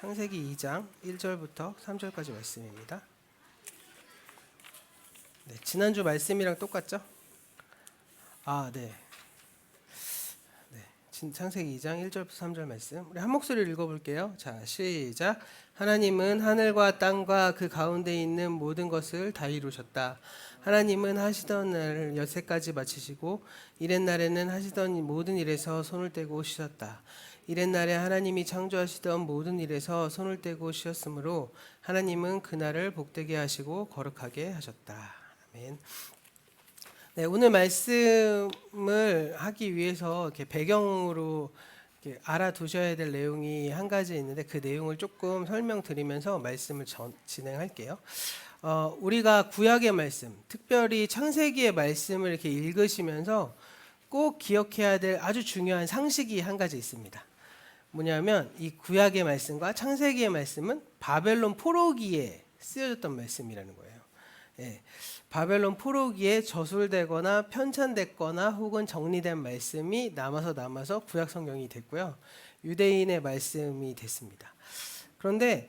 창세기 2장 1절부터 3절까지 말씀입니다. 네, 지난주 말씀이랑 똑같죠? 네. 창세기 2장 1절부터 3절 말씀. 우리 한 목소리를 읽어볼게요. 자, 시작. 하나님은 하늘과 땅과 그 가운데 있는 모든 것을 다 이루셨다. 하나님은 하시던 날을 여태까지 마치시고 이렛날에는 하시던 모든 일에서 손을 떼고 쉬셨다. 이렛날에 하나님이 창조하시던 모든 일에서 손을 떼고 쉬었으므로 하나님은 그날을 복되게 하시고 거룩하게 하셨다. 아멘. 네, 오늘 말씀을 하기 위해서 이렇게 배경으로 이렇게 알아두셔야 될 내용이 한 가지 있는데 그 내용을 조금 설명드리면서 말씀을 진행할게요. 우리가 구약의 말씀, 특별히 창세기의 말씀을 이렇게 읽으시면서 꼭 기억해야 될 아주 중요한 상식이 한 가지 있습니다. 뭐냐면 이 구약의 말씀과 창세기의 말씀은 바벨론 포로기에 쓰여졌던 말씀이라는 거예요. 예, 바벨론 포로기에 저술되거나 편찬됐거나 혹은 정리된 말씀이 남아서 구약 성경이 됐고요. 유대인의 말씀이 됐습니다. 그런데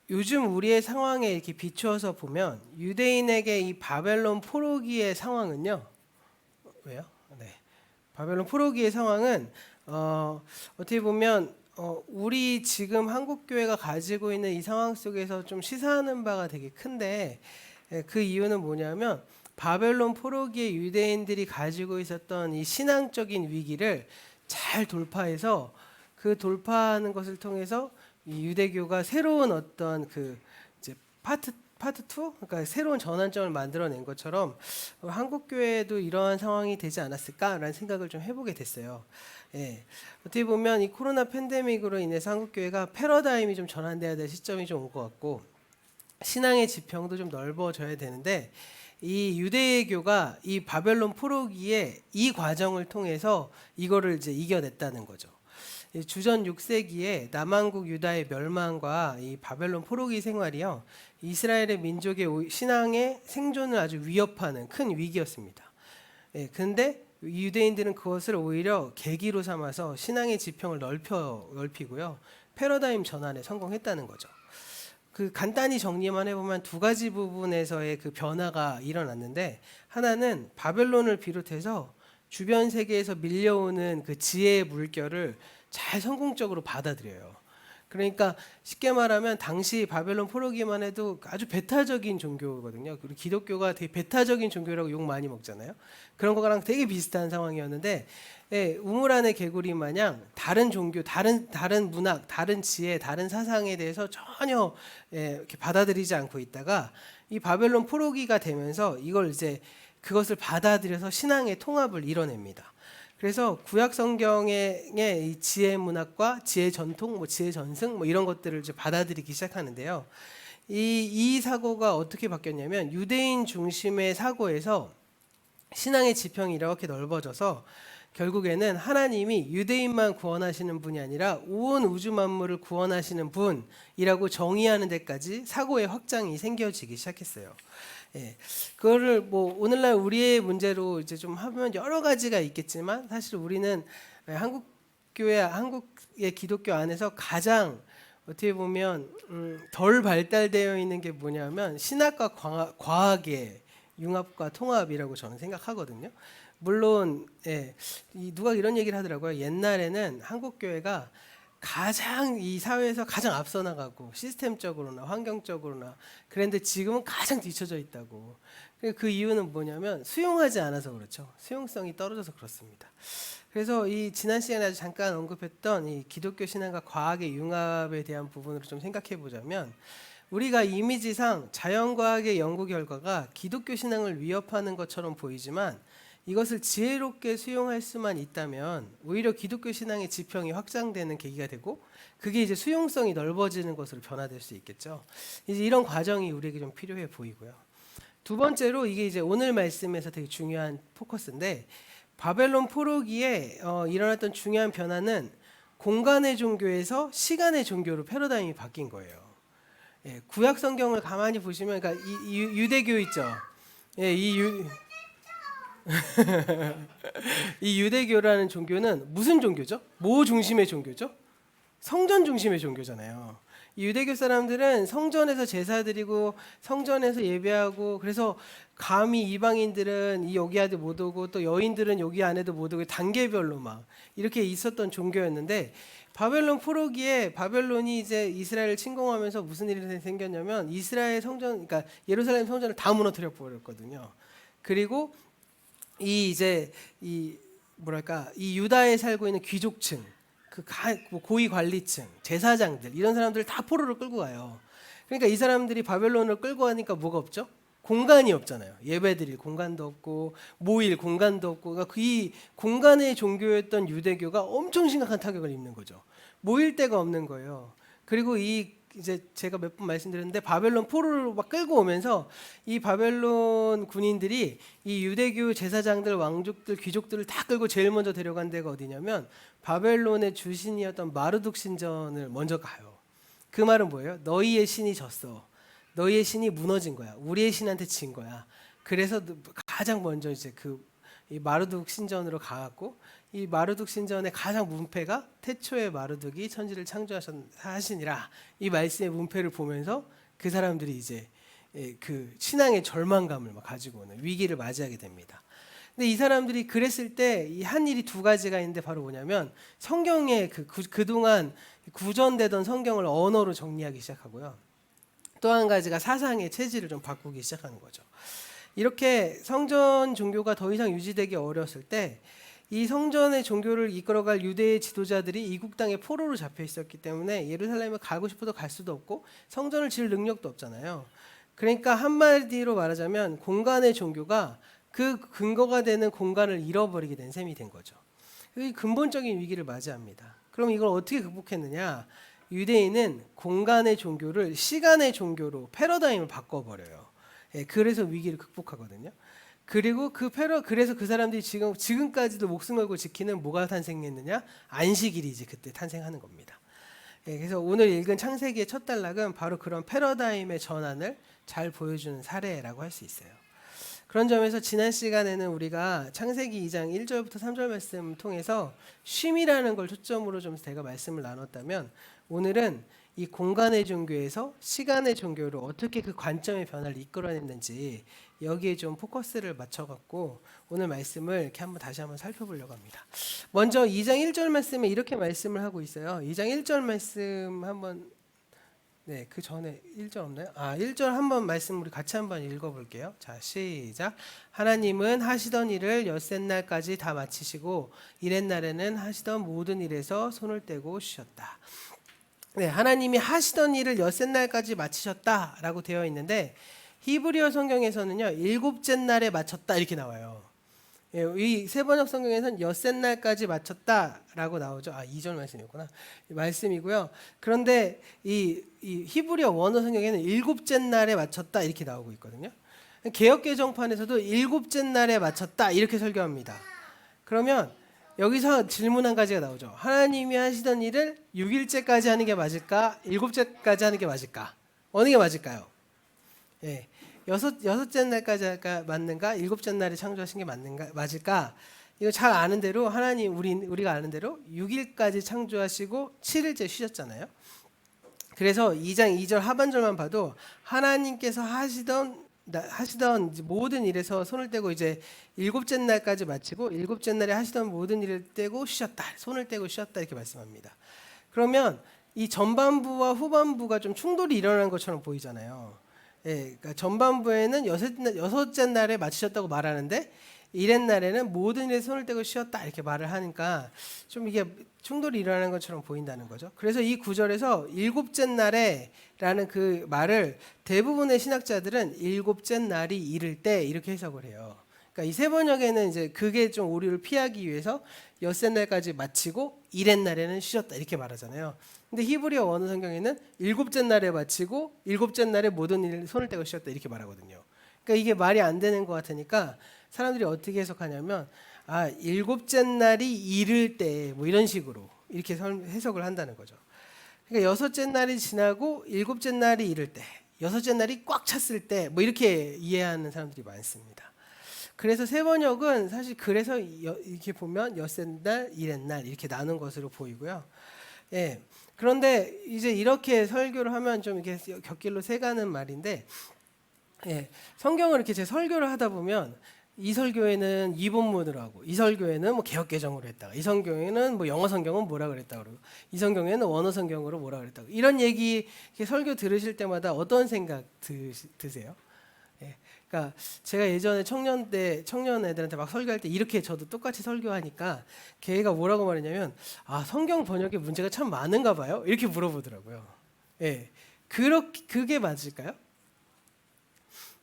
요즘 우리의 상황에 이렇게 비추어서 보면 유대인에게 이 바벨론 포로기의 상황은요. 왜요? 네, 바벨론 포로기의 상황은 어떻게 보면 우리 지금 한국 교회가 가지고 있는 이 상황 속에서 좀 시사하는 바가 되게 큰데 그 이유는 뭐냐면 바벨론 포로기의 유대인들이 가지고 있었던 이 신앙적인 위기를 잘 돌파해서 그 돌파하는 것을 통해서 이 유대교가 새로운 어떤 그 이제 파트 2, 그러니까 새로운 전환점을 만들어낸 것처럼 한국 교회도 이러한 상황이 되지 않았을까라는 생각을 좀 해보게 됐어요. 예, 어떻게 보면 이 코로나 팬데믹으로 인해서 한국 교회가 패러다임이 좀 전환돼야 될 시점이 좀 온 것 같고 신앙의 지평도 좀 넓어져야 되는데 이 유대교가 이 바벨론 포로기에 이 과정을 통해서 이거를 이제 이겨냈다는 거죠. 주전 6세기에 남왕국 유다의 멸망과 이 바벨론 포로기 생활이요 이스라엘의 민족의 신앙의 생존을 아주 위협하는 큰 위기였습니다. 근데 유대인들은 그것을 오히려 계기로 삼아서 신앙의 지평을 넓히고요 패러다임 전환에 성공했다는 거죠. 그 간단히 정리만 해보면 두 가지 부분에서의 그 변화가 일어났는데 하나는 바벨론을 비롯해서 주변 세계에서 밀려오는 그 지혜의 물결을 잘 성공적으로 받아들여요. 그러니까 쉽게 말하면 당시 바벨론 포로기만 해도 아주 배타적인 종교거든요. 그리고 기독교가 되게 배타적인 종교라고 욕 많이 먹잖아요. 그런 거랑 되게 비슷한 상황이었는데 우물 안의 개구리 마냥 다른 종교, 다른 문학, 다른 지혜, 다른 사상에 대해서 전혀 이렇게 받아들이지 않고 있다가 이 바벨론 포로기가 되면서 이걸 이제 그것을 받아들여서 신앙의 통합을 이뤄냅니다. 그래서 구약 성경의 이 지혜 문학과 지혜 전통, 지혜 전승 이런 것들을 이제 받아들이기 시작하는데요. 이 사고가 어떻게 바뀌었냐면 유대인 중심의 사고에서 신앙의 지평이 이렇게 넓어져서 결국에는 하나님이 유대인만 구원하시는 분이 아니라 온 우주 만물을 구원하시는 분이라고 정의하는 데까지 사고의 확장이 생겨지기 시작했어요. 그거를 오늘날 우리의 문제로 이제 좀 하면 여러 가지가 있겠지만 사실 우리는 한국 교회, 한국의 기독교 안에서 가장 어떻게 보면 덜 발달되어 있는 게 뭐냐면 신학과 과학의 융합과 통합이라고 저는 생각하거든요. 물론 누가 이런 얘기를 하더라고요. 옛날에는 한국 교회가 가장 이 사회에서 가장 앞서 나가고 시스템적으로나 환경적으로나 그런데 지금은 가장 뒤처져 있다고. 그 이유는 뭐냐면 수용하지 않아서 그렇죠. 수용성이 떨어져서 그렇습니다. 그래서 이 지난 시간에 아주 잠깐 언급했던 이 기독교 신앙과 과학의 융합에 대한 부분으로 좀 생각해 보자면 우리가 이미지상 자연과학의 연구 결과가 기독교 신앙을 위협하는 것처럼 보이지만 이것을 지혜롭게 수용할 수만 있다면 오히려 기독교 신앙의 지평이 확장되는 계기가 되고 그게 이제 수용성이 넓어지는 것으로 변화될 수 있겠죠. 이제 이런 과정이 우리에게 좀 필요해 보이고요. 두 번째로 이게 이제 오늘 말씀에서 되게 중요한 포커스인데 바벨론 포로기에 일어났던 중요한 변화는 공간의 종교에서 시간의 종교로 패러다임이 바뀐 거예요. 구약 성경을 가만히 보시면 그러니까 이 유대교 있죠. 이 유대교라는 종교는 무슨 종교죠? 뭐 중심의 종교죠? 성전 중심의 종교잖아요. 이 유대교 사람들은 성전에서 제사 드리고 성전에서 예배하고, 그래서 감히 이방인들은 이 여기 안에 못 오고 또 여인들은 여기 안에도 못 오고 단계별로 막 이렇게 있었던 종교였는데, 바벨론 포로기에 바벨론이 이제 이스라엘을 침공하면서 무슨 일이 생겼냐면 이스라엘 성전, 그러니까 예루살렘 성전을 다 무너뜨려 버렸거든요. 그리고 이 이제 이 뭐랄까 이 유다에 살고 있는 귀족층, 뭐 고위 관리층, 제사장들, 이런 사람들 다 포로를 끌고 가요. 그러니까 이 사람들이 바벨론을 끌고 가니까 뭐가 없죠? 공간이 없잖아요. 예배드릴 공간도 없고 모일 공간도 없고, 그러니까 이 공간의 종교였던 유대교가 엄청 심각한 타격을 입는 거죠. 모일 데가 없는 거예요. 그리고 이제 제가 몇 번 말씀드렸는데 바벨론 포로를 막 끌고 오면서 이 바벨론 군인들이 이 유대교 제사장들, 왕족들, 귀족들을 다 끌고 제일 먼저 데려간 데가 어디냐면 바벨론의 주신이었던 마르둑 신전을 먼저 가요. 그 말은 뭐예요? 너희의 신이 졌어. 너희의 신이 무너진 거야. 우리의 신한테 진 거야. 그래서 가장 먼저 이제 이 마르둑 신전으로 가갖고, 이 마르둑 신전의 가장 문패가 태초에 마르둑이 천지를 창조하시니라, 이 말씀의 문패를 보면서 그 사람들이 이제 그 신앙의 절망감을 막 가지고 오는 위기를 맞이하게 됩니다. 근데 이 사람들이 그랬을 때 이 한 일이 두 가지가 있는데 바로 뭐냐면 성경에 그동안 구전되던 성경을 언어로 정리하기 시작하고요. 또 한 가지가 사상의 체질을 좀 바꾸기 시작하는 거죠. 이렇게 성전 종교가 더 이상 유지되기 어려웠을 때 이 성전의 종교를 이끌어갈 유대의 지도자들이 이국 땅에 포로로 잡혀 있었기 때문에 예루살렘에 가고 싶어도 갈 수도 없고 성전을 지을 능력도 없잖아요. 그러니까 한마디로 말하자면 공간의 종교가 그 근거가 되는 공간을 잃어버리게 된 셈이 된 거죠. 이 근본적인 위기를 맞이합니다. 그럼 이걸 어떻게 극복했느냐? 유대인은 공간의 종교를 시간의 종교로 패러다임을 바꿔버려요. 그래서 위기를 극복하거든요. 그리고 그래서 그 사람들이 지금까지도 목숨 걸고 지키는 뭐가 탄생했느냐? 안식일이 이제 그때 탄생하는 겁니다. 그래서 오늘 읽은 창세기의 첫 단락은 바로 그런 패러다임의 전환을 잘 보여주는 사례라고 할 수 있어요. 그런 점에서 지난 시간에는 우리가 창세기 2장 1절부터 3절 말씀 통해서 쉼이라는 걸 초점으로 좀 제가 말씀을 나눴다면, 오늘은 이 공간의 종교에서 시간의 종교로 어떻게 그 관점의 변화를 이끌어냈는지 여기에 좀 포커스를 맞춰갖고 오늘 말씀을 이렇게 다시 한번 살펴보려고 합니다. 먼저 2장 1절 말씀에 이렇게 말씀을 하고 있어요. 2장 1절 말씀 한번, 그 전에 1절 없나요? 1절 한번 말씀 우리 같이 한번 읽어볼게요. 자, 시작. 하나님은 하시던 일을 엿새 날까지 다 마치시고 이렛 날에는 하시던 모든 일에서 손을 떼고 쉬셨다. 하나님이 하시던 일을 엿새 날까지 마치셨다라고 되어 있는데, 히브리어 성경에서는요 일곱째 날에 마쳤다 이렇게 나와요. 이 세번역 성경에서는 엿새 날까지 마쳤다라고 나오죠. 2절 말씀이었구나. 말씀이고요. 그런데 이 히브리어 원어 성경에는 일곱째 날에 마쳤다 이렇게 나오고 있거든요. 개역 개정판에서도 일곱째 날에 마쳤다 이렇게 설교합니다. 그러면 여기서 질문 한 가지가 나오죠. 하나님이 하시던 일을 6일째까지 하는 게 맞을까? 7째까지 하는 게 맞을까? 어느 게 맞을까요? 여섯째 날까지 할까 맞는가? 7째 날에 창조하신 게 맞을까? 이거 잘 아는 대로 하나님 우리가 아는 대로 6일까지 창조하시고 7일째 쉬셨잖아요. 그래서 2장 2절 하반절만 봐도 하나님께서 하시던 모든 일에서 손을 떼고 이제 7째 날까지 마치고 7째 날에 하시던 모든 일을 떼고 쉬셨다. 손을 떼고 쉬었다 이렇게 말씀합니다. 그러면 이 전반부와 후반부가 좀 충돌이 일어나는 것처럼 보이잖아요. 그러니까 전반부에는 여섯째 날에 마치셨다고 말하는데 이렛 날에는 모든 일에 손을 떼고 쉬었다 이렇게 말을 하니까 좀 이게 충돌이 일어나는 것처럼 보인다는 거죠. 그래서 이 구절에서 일곱째 날에라는 그 말을 대부분의 신학자들은 일곱째 날이 이를 때 이렇게 해석을 해요. 그러니까 이 세 번역에는 이제 그게 좀 오류를 피하기 위해서 엿새 날까지 마치고 이렛 날에는 쉬었다 이렇게 말하잖아요. 근데 히브리어 원어 성경에는 일곱째 날에 마치고 일곱째 날에 모든 일을 손을 떼고 쉬었다 이렇게 말하거든요. 그러니까 이게 말이 안 되는 것 같으니까 사람들이 어떻게 해석하냐면 일곱째 날이 이를 때 뭐 이런 식으로 이렇게 해석을 한다는 거죠. 그러니까 여섯째 날이 지나고 일곱째 날이 이를 때, 여섯째 날이 꽉 찼을 때 뭐 이렇게 이해하는 사람들이 많습니다. 그래서 세 번역은 사실 그래서 이렇게 보면 엿새 날, 이렛 날 이렇게 나눈 것으로 보이고요. 그런데 이제 이렇게 설교를 하면 좀 이렇게 곁길로 새가는 말인데, 예, 성경을 이렇게 제 설교를 하다 보면 이 설교에는 이 본문으로 하고, 이 설교에는 뭐 개역개정으로 했다가, 이 성경에는 뭐 영어 성경은 뭐라 그랬다 그러고, 이 성경에는 원어 성경으로 뭐라 그랬다고, 이런 얘기 이렇게 설교 들으실 때마다 어떤 생각 드세요? 예, 그러니까 제가 예전에 청년 애들한테 막 설교할 때 이렇게 저도 똑같이 설교하니까 걔가 뭐라고 말했냐면, 아, 성경 번역에 문제가 참 많은가 봐요, 이렇게 물어보더라고요. 예, 그게 맞을까요?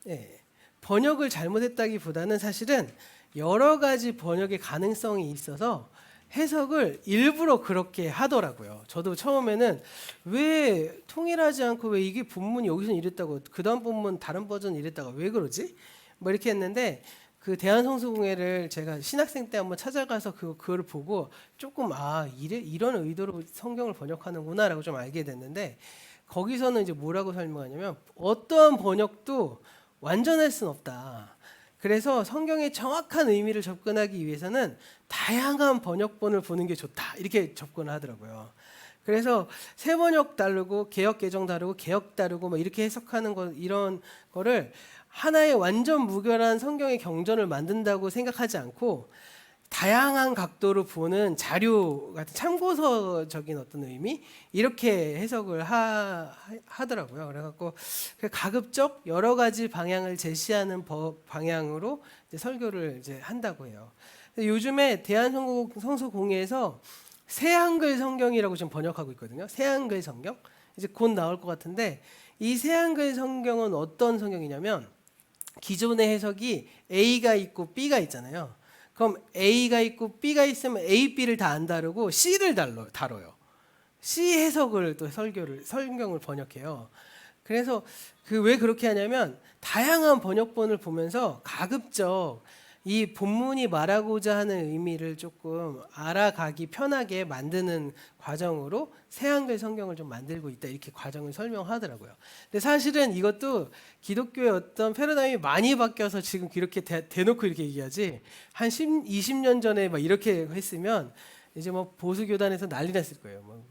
예, 번역을 잘못했다기보다는 사실은 여러 가지 번역의 가능성이 있어서 해석을 일부러 그렇게 하더라고요. 저도 처음에는 왜 통일하지 않고 왜 이게 본문이 여기서는 이랬다고 그 다음 본문 다른 버전 이랬다가 왜 그러지? 뭐 이렇게 했는데, 그 대한성수공회를 제가 신학생 때 한번 찾아가서 그거를 보고 조금 이런 의도로 성경을 번역하는구나라고 좀 알게 됐는데, 거기서는 이제 뭐라고 설명하냐면, 어떠한 번역도 완전할 수는 없다. 그래서 성경의 정확한 의미를 접근하기 위해서는 다양한 번역본을 보는 게 좋다, 이렇게 접근을 하더라고요. 그래서 새 번역 다르고 개역 개정 다르고 개역 다르고 뭐 이렇게 해석하는 거, 이런 거를 하나의 완전 무결한 성경의 경전을 만든다고 생각하지 않고 다양한 각도로 보는 자료 같은 참고서적인 어떤 의미, 이렇게 해석을 하더라고요. 그래갖고 가급적 여러 가지 방향을 제시하는 방향으로 이제 설교를 이제 한다고 해요. 요즘에 대한성서공회에서 새한글 성경이라고 좀 번역하고 있거든요. 새한글 성경, 이제 곧 나올 것 같은데, 이 새한글 성경은 어떤 성경이냐면, 기존의 해석이 A가 있고 B가 있잖아요. 그럼 A가 있고 B가 있으면 A, B를 다 안 다루고 C를 다뤄요. C 해석을 또 성경을 번역해요. 그래서 왜 그렇게 하냐면, 다양한 번역본을 보면서 가급적 이 본문이 말하고자 하는 의미를 조금 알아가기 편하게 만드는 과정으로 새한글 성경을 좀 만들고 있다, 이렇게 과정을 설명하더라고요. 근데 사실은 이것도 기독교의 어떤 패러다임이 많이 바뀌어서 지금 이렇게 대놓고 이렇게 얘기하지, 한 20년 전에 막 이렇게 했으면 이제 뭐 보수 교단에서 난리 났을 거예요. 뭐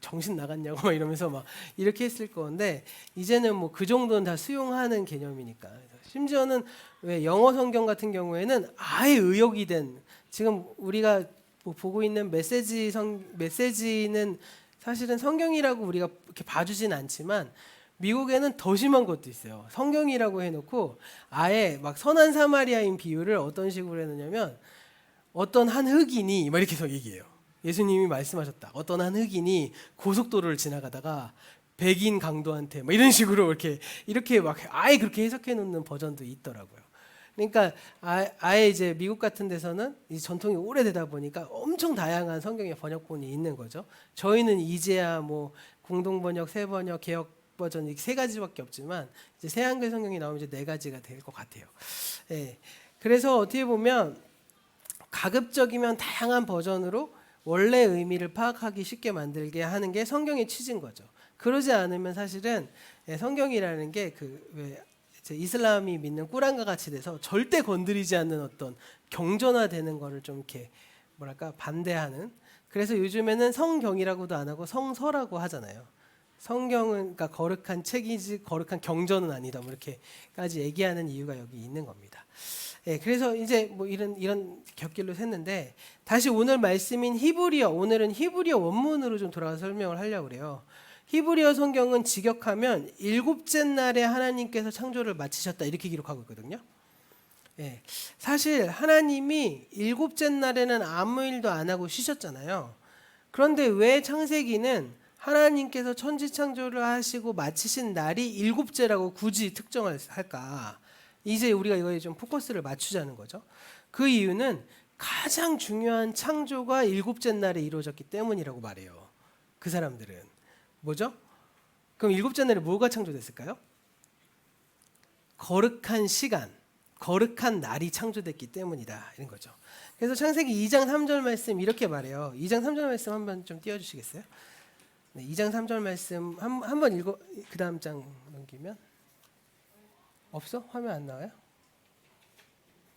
정신 나갔냐고 막 이러면서 막 이렇게 했을 건데, 이제는 뭐 그 정도는 다 수용하는 개념이니까. 심지어는 왜 영어 성경 같은 경우에는 아예 의역이 된, 지금 우리가 뭐 보고 있는 메시지는 사실은 성경이라고 우리가 이렇게 봐주진 않지만, 미국에는 더 심한 것도 있어요. 성경이라고 해놓고 아예 막 선한 사마리아인 비유를 어떤 식으로 해놓냐면, 어떤 한 흑인이 막 이렇게 얘기해요. 예수님이 말씀하셨다. 어떤 한 흑인이 고속도로를 지나가다가 백인 강도한테 뭐 이런 식으로 이렇게 막 아예 그렇게 해석해 놓는 버전도 있더라고요. 그러니까 아예 이제 미국 같은 데서는 이 전통이 오래되다 보니까 엄청 다양한 성경의 번역본이 있는 거죠. 저희는 이제야 뭐 공동 번역, 새 번역, 개역 버전 이세 가지밖에 없지만, 이제 새 한글 성경이 나오면 이제 네 가지가 될 것 같아요. 예. 그래서 어떻게 보면 가급적이면 다양한 버전으로 원래 의미를 파악하기 쉽게 만들게 하는 게 성경의 취지인 거죠. 그러지 않으면 사실은 성경이라는 게 왜 이슬람이 믿는 꾸란과 같이 돼서 절대 건드리지 않는 어떤 경전화되는 거를 좀 이렇게 뭐랄까 반대하는. 그래서 요즘에는 성경이라고도 안 하고 성서라고 하잖아요. 성경은 그러니까 거룩한 책이지 거룩한 경전은 아니다, 뭐 이렇게까지 얘기하는 이유가 여기 있는 겁니다. 예, 그래서 이제 뭐 이런 곁길로 샜는데, 다시 오늘 말씀인 히브리어, 오늘은 히브리어 원문으로 좀 돌아가서 설명을 하려고 그래요. 히브리어 성경은 직역하면 일곱째 날에 하나님께서 창조를 마치셨다, 이렇게 기록하고 있거든요. 예, 사실 하나님이 일곱째 날에는 아무 일도 안 하고 쉬셨잖아요. 그런데 왜 창세기는 하나님께서 천지 창조를 하시고 마치신 날이 일곱째라고 굳이 특정을 할까? 이제 우리가 이거에 좀 포커스를 맞추자는 거죠. 그 이유는 가장 중요한 창조가 일곱째 날에 이루어졌기 때문이라고 말해요. 그 사람들은. 뭐죠? 그럼 일곱째 날에 뭐가 창조됐을까요? 거룩한 시간, 거룩한 날이 창조됐기 때문이다, 이런 거죠. 그래서 창세기 2장 3절 말씀 이렇게 말해요. 2장 3절 말씀 한번 좀 띄워주시겠어요? 네, 2장 3절 말씀 한번 읽어. 그 다음 장 넘기면 없어? 화면 안 나와요?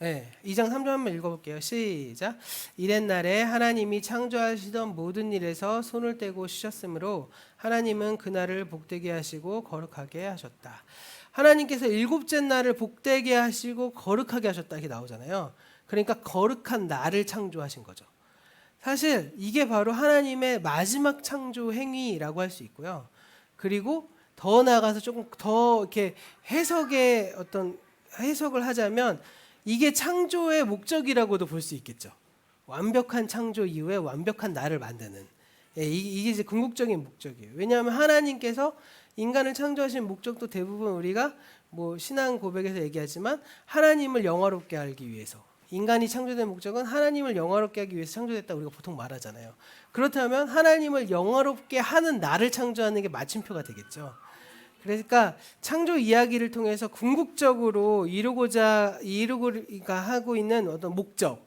네, 2장 3절 한번 읽어볼게요. 시작. 이튿날에 하나님이 창조하시던 모든 일에서 손을 떼고 쉬셨으므로 하나님은 그날을 복되게 하시고 거룩하게 하셨다. 하나님께서 일곱째 날을 복되게 하시고 거룩하게 하셨다 이렇게 나오잖아요. 그러니까 거룩한 날을 창조하신 거죠. 사실 이게 바로 하나님의 마지막 창조 행위라고 할 수 있고요. 그리고 더 나아가서 조금 더 이렇게 해석을 하자면 이게 창조의 목적이라고도 볼 수 있겠죠. 완벽한 창조 이후에 완벽한 나를 만드는. 이게 이제 궁극적인 목적이에요. 왜냐하면 하나님께서 인간을 창조하신 목적도 대부분 우리가 뭐 신앙 고백에서 얘기하지만 하나님을 영화롭게 하기 위해서. 인간이 창조된 목적은 하나님을 영화롭게 하기 위해서 창조됐다 우리가 보통 말하잖아요. 그렇다면 하나님을 영화롭게 하는 나를 창조하는 게 마침표가 되겠죠. 그러니까 창조 이야기를 통해서 궁극적으로 이루고자 하고 있는 어떤 목적,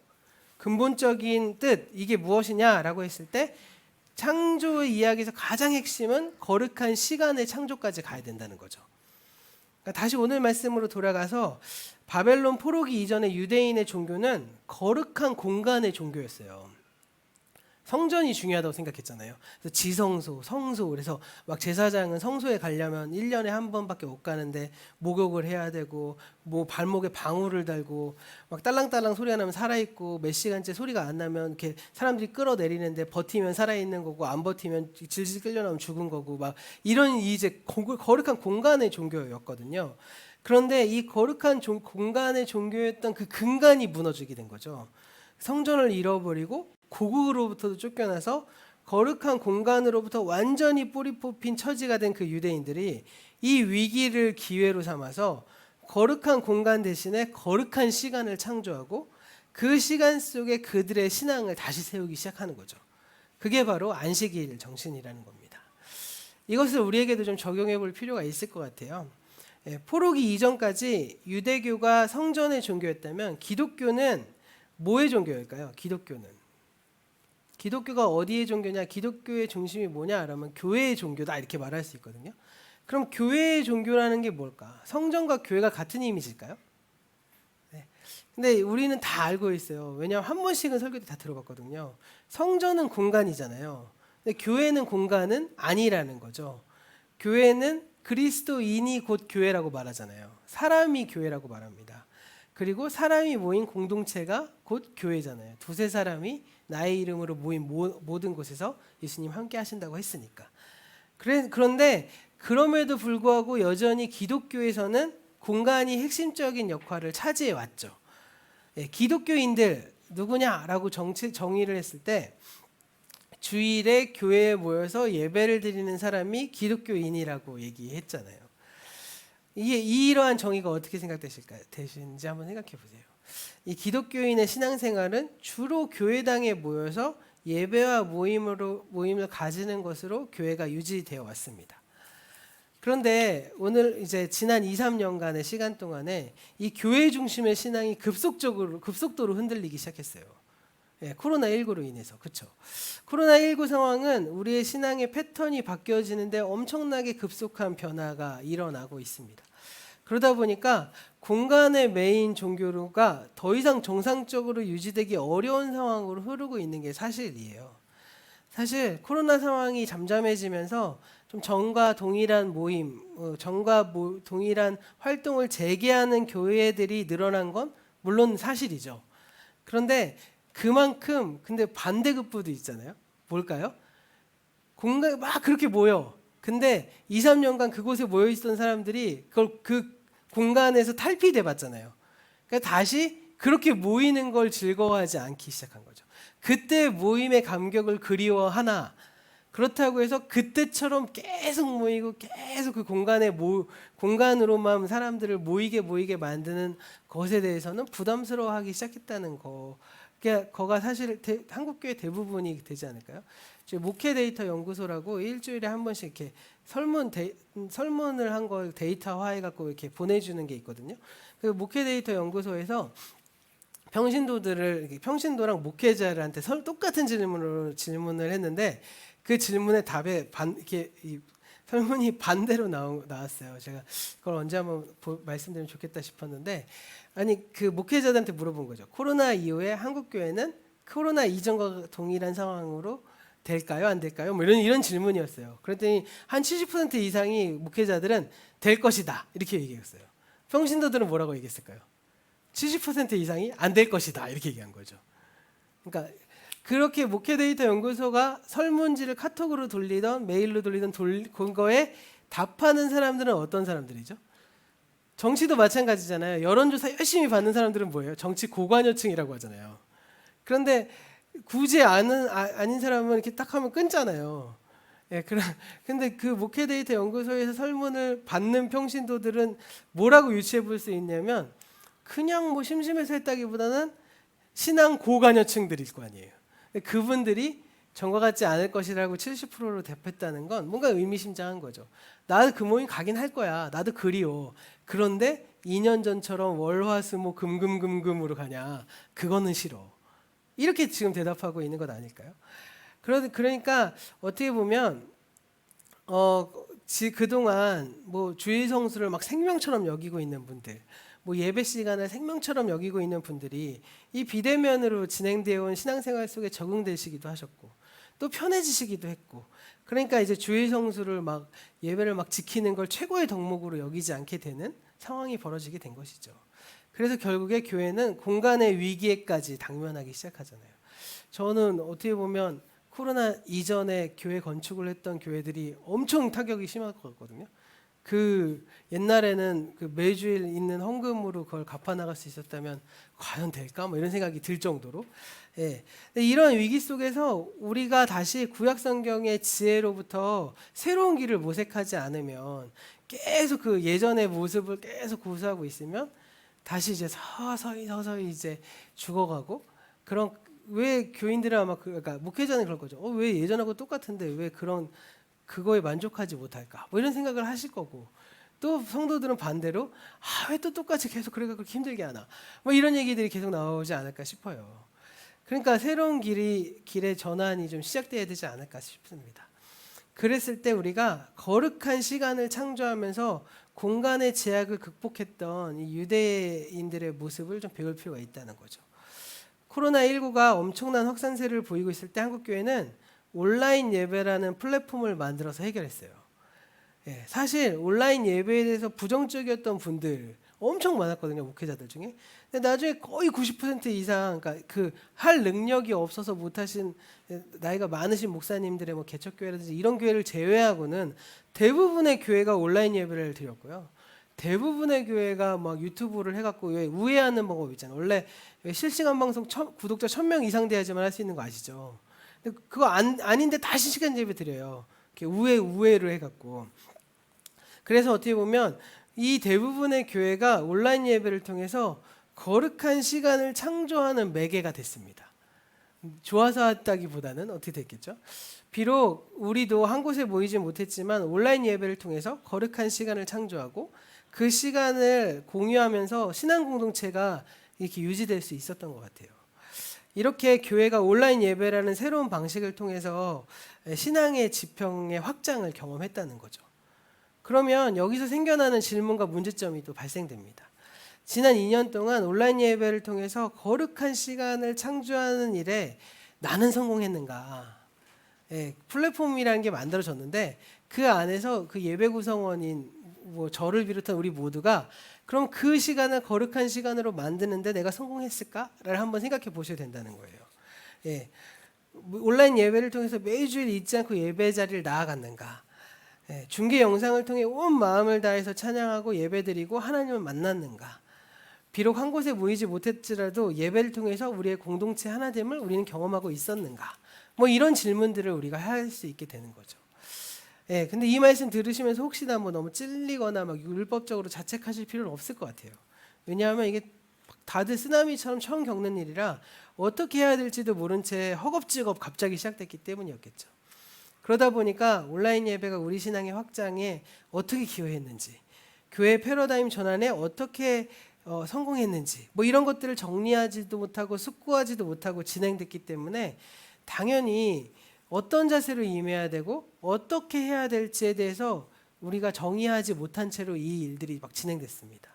근본적인 뜻 이게 무엇이냐라고 했을 때 창조의 이야기에서 가장 핵심은 거룩한 시간의 창조까지 가야 된다는 거죠. 그러니까 다시 오늘 말씀으로 돌아가서 바벨론 포로기 이전의 유대인의 종교는 거룩한 공간의 종교였어요. 성전이 중요하다고 생각했잖아요. 그래서 지성소, 성소. 그래서 막 제사장은 성소에 가려면 1년에 한 번밖에 못 가는데 목욕을 해야 되고 뭐 발목에 방울을 달고 막 딸랑딸랑 소리가 나면 살아있고 몇 시간째 소리가 안 나면 이렇게 사람들이 끌어내리는데 버티면 살아있는 거고 안 버티면 질질 끌려나오면 죽은 거고 막 이런 이제 거룩한 공간의 종교였거든요. 그런데 이 거룩한 공간의 종교였던 그 근간이 무너지게 된 거죠. 성전을 잃어버리고 고국으로부터도 쫓겨나서 거룩한 공간으로부터 완전히 뿌리 뽑힌 처지가 된 그 유대인들이 이 위기를 기회로 삼아서 거룩한 공간 대신에 거룩한 시간을 창조하고 그 시간 속에 그들의 신앙을 다시 세우기 시작하는 거죠. 그게 바로 안식일 정신이라는 겁니다. 이것을 우리에게도 좀 적용해 볼 필요가 있을 것 같아요. 포로기 이전까지 유대교가 성전의 종교였다면 기독교는 뭐의 종교일까요? 기독교가 어디의 종교냐? 기독교의 중심이 뭐냐? 그러면 교회의 종교다 이렇게 말할 수 있거든요. 그럼 교회의 종교라는 게 뭘까? 성전과 교회가 같은 이미지일까요? 네. 근데 우리는 다 알고 있어요. 왜냐하면 한 번씩은 설교 때 다 들어봤거든요. 성전은 공간이잖아요. 근데 교회는 공간은 아니라는 거죠. 교회는 그리스도인이 곧 교회라고 말하잖아요. 사람이 교회라고 말합니다. 그리고 사람이 모인 공동체가 곧 교회잖아요. 두세 사람이 나의 이름으로 모인 모든 곳에서 예수님 함께 하신다고 했으니까. 그런데 그럼에도 불구하고 여전히 기독교에서는 공간이 핵심적인 역할을 차지해 왔죠. 기독교인들 누구냐라고 정의를 했을 때 주일에 교회에 모여서 예배를 드리는 사람이 기독교인이라고 얘기했잖아요. 이러한 정의가 어떻게 되시는지 한번 생각해 보세요. 이 기독교인의 신앙생활은 주로 교회당에 모여서 예배와 모임을 가지는 것으로 교회가 유지되어 왔습니다. 그런데 오늘 이제 지난 2, 3년간의 시간 동안에 이 교회 중심의 신앙이 급속도로 흔들리기 시작했어요. 코로나19로 인해서. 그렇죠. 코로나19 상황은 우리의 신앙의 패턴이 바뀌어지는데 엄청나게 급속한 변화가 일어나고 있습니다. 그러다 보니까 공간의 메인 종교가 더 이상 정상적으로 유지되기 어려운 상황으로 흐르고 있는 게 사실이에요. 사실 코로나 상황이 잠잠해지면서 좀 전과 동일한 모임, 동일한 활동을 재개하는 교회들이 늘어난 건 물론 사실이죠. 그런데 그만큼 근데 반대급부도 있잖아요. 뭘까요? 공간에 막 그렇게 모여. 근데 2, 3년간 그곳에 모여 있던 사람들이 그 공간에서 탈피돼 봤잖아요. 그러니까 다시 그렇게 모이는 걸 즐거워하지 않기 시작한 거죠. 그때 모임의 감격을 그리워하나 그렇다고 해서 그때처럼 계속 모이고 계속 그 공간으로만 사람들을 모이게 만드는 것에 대해서는 부담스러워하기 시작했다는 거. 그가 사실 한국교회 대부분이 되지 않을까요? 목회 데이터 연구소라고 일주일에 한 번씩 이렇게 설문을 한 걸 데이터화해 갖고 이렇게 보내주는 게 있거든요. 그 목회 데이터 연구소에서 평신도랑 목회자들한테 똑같은 질문을 했는데 그 질문의 답에 설문이 반대로 나왔어요. 제가 그걸 언제 한번 말씀드리면 좋겠다 싶었는데, 아니 그 목회자들한테 물어본 거죠. 코로나 이후에 한국 교회는 코로나 이전과 동일한 상황으로 될까요? 안 될까요? 뭐 이런 질문이었어요. 그랬더니 한 70% 이상이 목회자들은 될 것이다 이렇게 얘기했어요. 평신도들은 뭐라고 얘기했을까요? 70% 이상이 안 될 것이다 이렇게 얘기한 거죠. 그러니까 그렇게 목회데이터 연구소가 설문지를 카톡으로 돌리던 메일로 돌리던 그거에 답하는 사람들은 어떤 사람들이죠? 정치도 마찬가지잖아요. 여론조사 열심히 받는 사람들은 뭐예요? 정치 고관여층이라고 하잖아요. 그런데 굳이 아닌 사람은 이렇게 딱 하면 끊잖아요. 예, 근데 그 목회 데이터 연구소에서 설문을 받는 평신도들은 뭐라고 유추해 볼 수 있냐면, 그냥 뭐 심심해서 했다기보다는 신앙 고관여층들일 거 아니에요. 그분들이 전과 같지 않을 것이라고 70%로 답했다는 건 뭔가 의미심장한 거죠. 나도 그 모임 가긴 할 거야. 나도 그리워. 그런데 2년 전처럼 월화수목 금금금금으로 가냐? 그거는 싫어. 이렇게 지금 대답하고 있는 것 아닐까요? 그러니까 어떻게 보면 그동안 뭐 주일 성수를 막 생명처럼 여기고 있는 분들, 뭐 예배 시간을 생명처럼 여기고 있는 분들이 이 비대면으로 진행되어 온 신앙생활 속에 적응되시기도 하셨고, 또 편해지시기도 했고, 그러니까 이제 주일 성수를 막 예배를 막 지키는 걸 최고의 덕목으로 여기지 않게 되는 상황이 벌어지게 된 것이죠. 그래서 결국에 교회는 공간의 위기에까지 당면하기 시작하잖아요. 저는 어떻게 보면 코로나 이전에 교회 건축을 했던 교회들이 엄청 타격이 심할 것 같거든요. 그 옛날에는 그 매주일 있는 헌금으로 그걸 갚아 나갈 수 있었다면 과연 될까? 뭐 이런 생각이 들 정도로. 예. 이런 위기 속에서 우리가 다시 구약 성경의 지혜로부터 새로운 길을 모색하지 않으면, 계속 그 예전의 모습을 계속 고수하고 있으면 다시 이제 서서히 이제 죽어가고, 그런, 왜 교인들은 아마 그러니까 목회자는 그럴 거죠. 왜 예전하고 똑같은데 왜 그거에 만족하지 못할까? 뭐 이런 생각을 하실 거고, 또 성도들은 반대로 왜 또 똑같이 계속 그렇게 힘들게 하나? 뭐 이런 얘기들이 계속 나오지 않을까 싶어요. 그러니까 새로운 길의 전환이 좀 시작돼야 되지 않을까 싶습니다. 그랬을 때 우리가 거룩한 시간을 창조하면서 공간의 제약을 극복했던 이 유대인들의 모습을 좀 배울 필요가 있다는 거죠. 코로나19가 엄청난 확산세를 보이고 있을 때 한국 교회는 온라인 예배라는 플랫폼을 만들어서 해결했어요. 예, 사실 온라인 예배에 대해서 부정적이었던 분들 엄청 많았거든요, 목회자들 중에. 근데 나중에 거의 90% 이상, 그러니까 그 할 능력이 없어서 못하신 나이가 많으신 목사님들의 뭐 개척교회라든지 이런 교회를 제외하고는 대부분의 교회가 온라인 예배를 드렸고요. 대부분의 교회가 막 유튜브를 해갖고, 왜 우회하는 방법 있잖아요. 원래 실시간 방송 구독자 1000명 이상 돼야지만 할 수 있는 거 아시죠? 근데 그거 아닌데 다시 시간 예배 드려요. 이렇게 우회를 해갖고. 그래서 어떻게 보면 이 대부분의 교회가 온라인 예배를 통해서 거룩한 시간을 창조하는 매개가 됐습니다. 좋아서 했다기보다는 어떻게 됐겠죠? 비록 우리도 한 곳에 모이지 못했지만 온라인 예배를 통해서 거룩한 시간을 창조하고 그 시간을 공유하면서 신앙 공동체가 이렇게 유지될 수 있었던 것 같아요. 이렇게 교회가 온라인 예배라는 새로운 방식을 통해서 신앙의 지평의 확장을 경험했다는 거죠. 그러면 여기서 생겨나는 질문과 문제점이 또 발생됩니다. 지난 2년 동안 온라인 예배를 통해서 거룩한 시간을 창조하는 일에 나는 성공했는가? 예, 플랫폼이라는 게 만들어졌는데 그 안에서 그 예배 구성원인 뭐 저를 비롯한 우리 모두가 그럼 그 시간을 거룩한 시간으로 만드는데 내가 성공했을까를 한번 생각해 보셔야 된다는 거예요. 예, 온라인 예배를 통해서 매주일 잊지 않고 예배 자리를 나아갔는가? 예, 중계 영상을 통해 온 마음을 다해서 찬양하고 예배드리고 하나님을 만났는가? 비록 한 곳에 모이지 못했지라도 예배를 통해서 우리의 공동체 하나됨을 우리는 경험하고 있었는가? 뭐 이런 질문들을 우리가 할 수 있게 되는 거죠. 예, 근데 이 말씀 들으시면서 혹시나 뭐 너무 찔리거나 막 율법적으로 자책하실 필요는 없을 것 같아요. 왜냐하면 이게 다들 쓰나미처럼 처음 겪는 일이라 어떻게 해야 될지도 모른 채 허겁지겁 갑자기 시작됐기 때문이었겠죠. 그러다 보니까 온라인 예배가 우리 신앙의 확장에 어떻게 기여했는지, 교회 패러다임 전환에 어떻게 성공했는지, 뭐 이런 것들을 정리하지도 못하고 숙고하지도 못하고 진행됐기 때문에 당연히 어떤 자세로 임해야 되고 어떻게 해야 될지에 대해서 우리가 정의하지 못한 채로 이 일들이 막 진행됐습니다.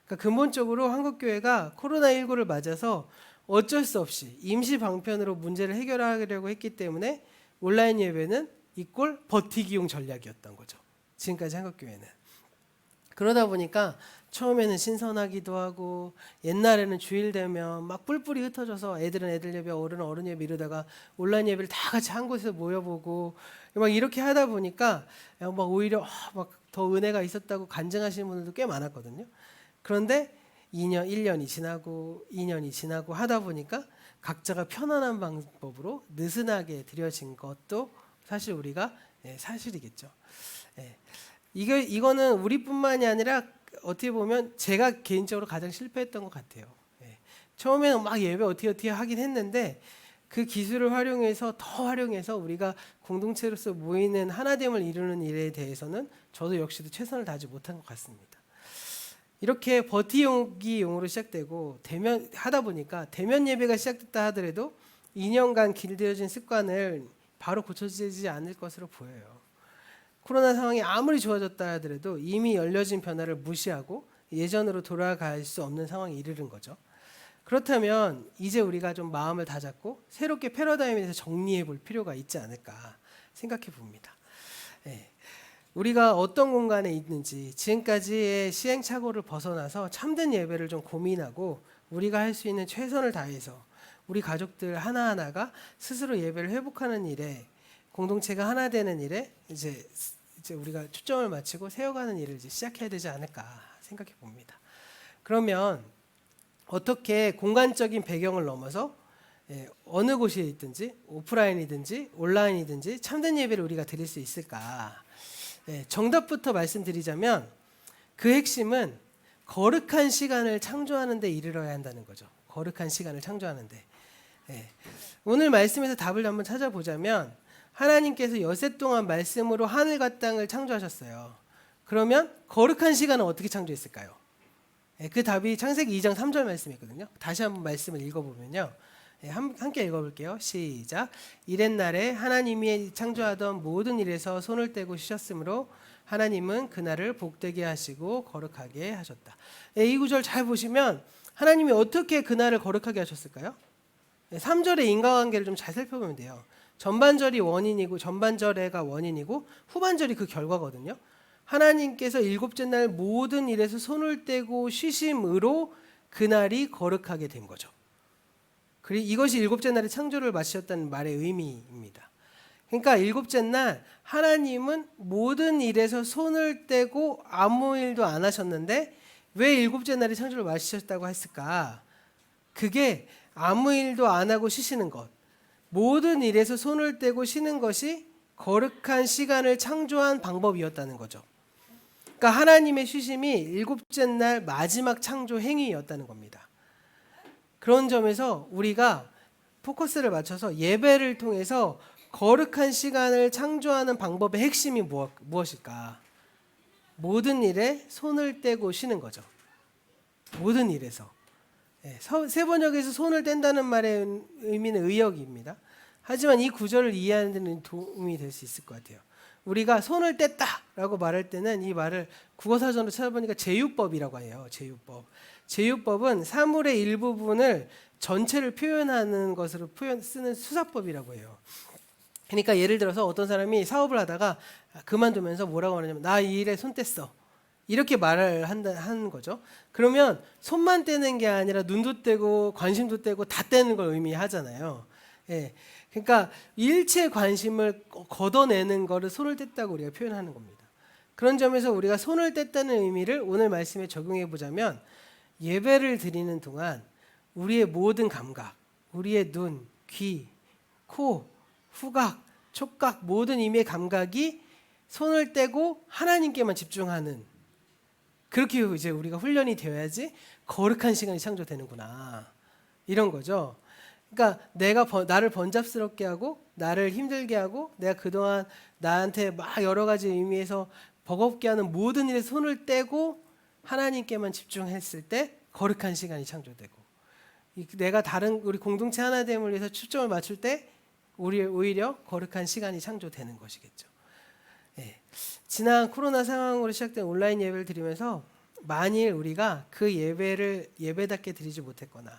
그러니까 근본적으로 한국교회가 코로나19를 맞아서 어쩔 수 없이 임시 방편으로 문제를 해결하려고 했기 때문에 온라인 예배는 이꼴 버티기용 전략이었던 거죠. 지금까지 한국교회는. 그러다 보니까 처음에는 신선하기도 하고 옛날에는 주일 되면 막 뿔뿔이 흩어져서 애들은 애들 예배, 어른은 어른 예배 이러다가 온라인 예배를 다 같이 한 곳에서 모여보고 막 이렇게 하다 보니까 막 오히려 막 더 은혜가 있었다고 간증하시는 분들도 꽤 많았거든요. 그런데 1년이 지나고 2년이 지나고 하다 보니까 각자가 편안한 방법으로 느슨하게 드려진 것도 사실 우리가 사실이겠죠. 이거는 우리뿐만이 아니라 어떻게 보면 제가 개인적으로 가장 실패했던 것 같아요. 처음에는 막 예배 어떻게 하긴 했는데 그 기술을 더 활용해서 우리가 공동체로서 모이는 하나됨을 이루는 일에 대해서는 저도 역시도 최선을 다하지 못한 것 같습니다. 이렇게 버티기용으로 시작되고 하다 보니까 대면 예배가 시작됐다 하더라도 2년간 길들여진 습관을 바로 고쳐지지 않을 것으로 보여요. 코로나 상황이 아무리 좋아졌다 하더라도 이미 열려진 변화를 무시하고 예전으로 돌아갈 수 없는 상황에 이르는 거죠. 그렇다면 이제 우리가 좀 마음을 다잡고 새롭게 패러다임에 대해서 정리해 볼 필요가 있지 않을까 생각해 봅니다. 우리가 어떤 공간에 있는지 지금까지의 시행착오를 벗어나서 참된 예배를 좀 고민하고 우리가 할 수 있는 최선을 다해서 우리 가족들 하나하나가 스스로 예배를 회복하는 일에 공동체가 하나 되는 일에 이제 우리가 초점을 맞추고 세워가는 일을 이제 시작해야 되지 않을까 생각해 봅니다. 그러면 어떻게 공간적인 배경을 넘어서 어느 곳에 있든지 오프라인이든지 온라인이든지 참된 예배를 우리가 드릴 수 있을까? 정답부터 말씀드리자면 그 핵심은 거룩한 시간을 창조하는 데 이르러야 한다는 거죠. 거룩한 시간을 창조하는 데. 오늘 말씀에서 답을 한번 찾아보자면 하나님께서 여세 동안 말씀으로 하늘과 땅을 창조하셨어요. 그러면 거룩한 시간은 어떻게 창조했을까요? 그 답이 창세기 2장 3절 말씀이거든요. 다시 한번 말씀을 읽어보면요. 함께 읽어볼게요. 시작. 이튿날에 하나님이 창조하던 모든 일에서 손을 떼고 쉬셨으므로 하나님은 그날을 복되게 하시고 거룩하게 하셨다. 이 구절 잘 보시면 하나님이 어떻게 그날을 거룩하게 하셨을까요? 3절의 인과관계를 좀 잘 살펴보면 돼요. 전반절이 원인이고 전반절에가 원인이고 후반절이 그 결과거든요. 하나님께서 일곱째 날 모든 일에서 손을 떼고 쉬심으로 그날이 거룩하게 된 거죠. 그리고 이것이 일곱째 날의 창조를 마치셨다는 말의 의미입니다. 그러니까 일곱째 날 하나님은 모든 일에서 손을 떼고 아무 일도 안 하셨는데 왜 일곱째 날의 창조를 마치셨다고 했을까? 그게 아무 일도 안 하고 쉬시는 것, 모든 일에서 손을 떼고 쉬는 것이 거룩한 시간을 창조한 방법이었다는 거죠. 그러니까 하나님의 쉬심이 일곱째 날 마지막 창조 행위였다는 겁니다. 그런 점에서 우리가 포커스를 맞춰서 예배를 통해서 거룩한 시간을 창조하는 방법의 핵심이 무엇일까? 모든 일에 손을 떼고 쉬는 거죠. 모든 일에서. 세 번역에서 손을 뗀다는 말의 의미는 의역입니다. 하지만 이 구절을 이해하는 데는 도움이 될 수 있을 것 같아요. 우리가 손을 뗐다라고 말할 때는 이 말을 국어사전으로 찾아보니까 제유법이라고 해요. 제유법. 제유법은 사물의 일부분을 전체를 표현하는 것으로 쓰는 수사법이라고 해요. 그러니까 예를 들어서 어떤 사람이 사업을 하다가 그만두면서 뭐라고 하냐면 나 이 일에 손 뗐어. 이렇게 말을 하는 거죠. 그러면 손만 떼는 게 아니라 눈도 떼고 관심도 떼고 다 떼는 걸 의미하잖아요. 그러니까 일체 관심을 걷어내는 거를 손을 뗐다고 우리가 표현하는 겁니다. 그런 점에서 우리가 손을 뗐다는 의미를 오늘 말씀에 적용해 보자면 예배를 드리는 동안 우리의 모든 감각, 우리의 눈, 귀, 코, 후각, 촉각 모든 임의 감각이 손을 떼고 하나님께만 집중하는 그렇게 이제 우리가 훈련이 되어야지 거룩한 시간이 창조되는구나 이런 거죠. 그러니까 내가 나를 번잡스럽게 하고 나를 힘들게 하고 내가 그동안 나한테 막 여러 가지 의미에서 버겁게 하는 모든 일에 손을 떼고 하나님께만 집중했을 때 거룩한 시간이 창조되고 내가 다른 우리 공동체 하나됨을 위해서 초점을 맞출 때 오히려 거룩한 시간이 창조되는 것이겠죠. 예. 지난 코로나 상황으로 시작된 온라인 예배를 드리면서 만일 우리가 그 예배를 예배답게 드리지 못했거나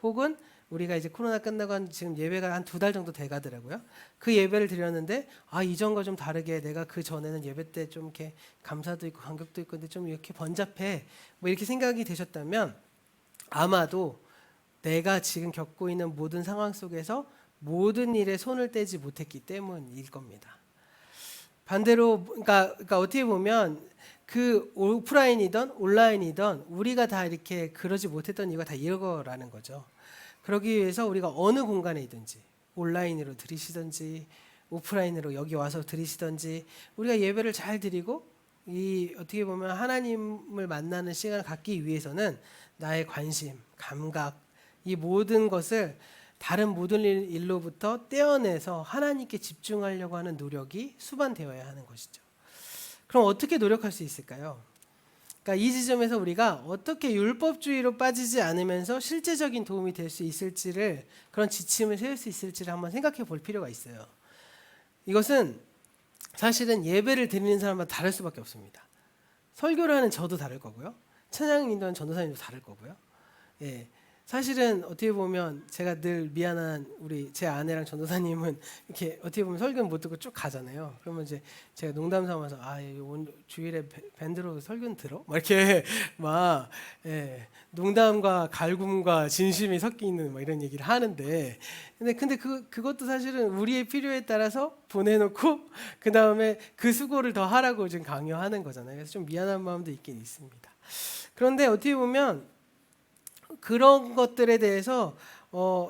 혹은 우리가 이제 코로나 끝나고 지금 예배가 한 2달 정도 돼 가더라고요. 그 예배를 드렸는데 이전과 좀 다르게 내가 그 전에는 예배 때 좀 이렇게 감사도 있고 감격도 있고 근데 좀 이렇게 번잡해 뭐 이렇게 생각이 되셨다면 아마도 내가 지금 겪고 있는 모든 상황 속에서 모든 일에 손을 떼지 못했기 때문일 겁니다. 반대로 그러니까 어떻게 보면 그 오프라인이든 온라인이든 우리가 다 이렇게 그러지 못했던 이유가 다 이거라는 거죠. 그러기 위해서 우리가 어느 공간에 있든지 온라인으로 드리시든지 오프라인으로 여기 와서 드리시든지 우리가 예배를 잘 드리고 이 어떻게 보면 하나님을 만나는 시간을 갖기 위해서는 나의 관심, 감각 이 모든 것을 다른 모든 일로부터 떼어내서 하나님께 집중하려고 하는 노력이 수반되어야 하는 것이죠. 그럼 어떻게 노력할 수 있을까요? 그러니까 이 지점에서 우리가 어떻게 율법주의로 빠지지 않으면서 실제적인 도움이 될 수 있을지를 그런 지침을 세울 수 있을지를 한번 생각해 볼 필요가 있어요. 이것은 사실은 예배를 드리는 사람마다 다를 수밖에 없습니다. 설교를 하는 저도 다를 거고요. 찬양 인도하는 전도사님도 다를 거고요. 예. 사실은 어떻게 보면 제가 늘 미안한 우리 제 아내랑 전도사님은 이렇게 어떻게 보면 설교는 못 듣고 쭉 가잖아요. 그러면 이제 제가 농담 삼아서 오늘 주일에 밴드로 설교는 들어? 막 이렇게 막 농담과 갈굼과 진심이 섞여 있는 막 이런 얘기를 하는데 근데 그것도 사실은 우리의 필요에 따라서 보내놓고 그 다음에 그 수고를 더 하라고 지금 강요하는 거잖아요. 그래서 좀 미안한 마음도 있긴 있습니다. 그런데 어떻게 보면 그런 것들에 대해서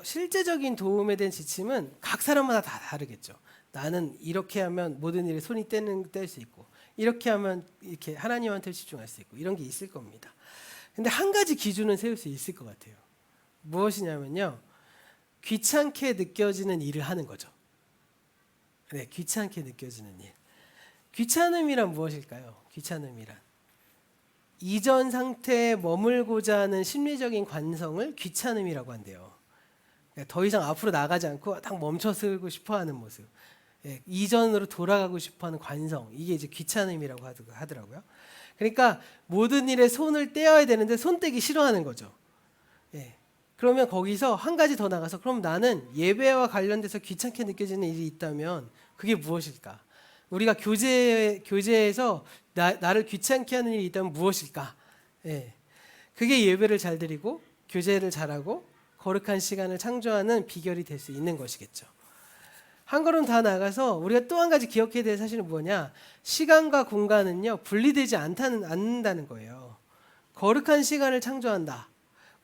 실제적인 도움에 대한 지침은 각 사람마다 다 다르겠죠. 나는 이렇게 하면 모든 일에 손이 뗄 수 있고 이렇게 하면 이렇게 하나님한테 집중할 수 있고 이런 게 있을 겁니다. 근데 한 가지 기준은 세울 수 있을 것 같아요. 무엇이냐면요. 귀찮게 느껴지는 일을 하는 거죠. 네, 귀찮게 느껴지는 일. 귀찮음이란 무엇일까요? 귀찮음이란 이전 상태에 머물고자 하는 심리적인 관성을 귀찮음이라고 한대요. 그러니까 더 이상 앞으로 나가지 않고 딱 멈춰서고 싶어하는 모습. 이전으로 돌아가고 싶어하는 관성. 이게 이제 귀찮음이라고 하더라고요. 그러니까 모든 일에 손을 떼어야 되는데 손 떼기 싫어하는 거죠. 그러면 거기서 한 가지 더 나가서 그럼 나는 예배와 관련돼서 귀찮게 느껴지는 일이 있다면 그게 무엇일까? 우리가 교제에서 나를 귀찮게 하는 일이 있다면 무엇일까? 그게 예배를 잘 드리고 교제를 잘하고 거룩한 시간을 창조하는 비결이 될 수 있는 것이겠죠. 한 걸음 더 나가서 우리가 또 한 가지 기억해야 될 사실은 뭐냐? 시간과 공간은요 분리되지 않는다는 거예요. 거룩한 시간을 창조한다.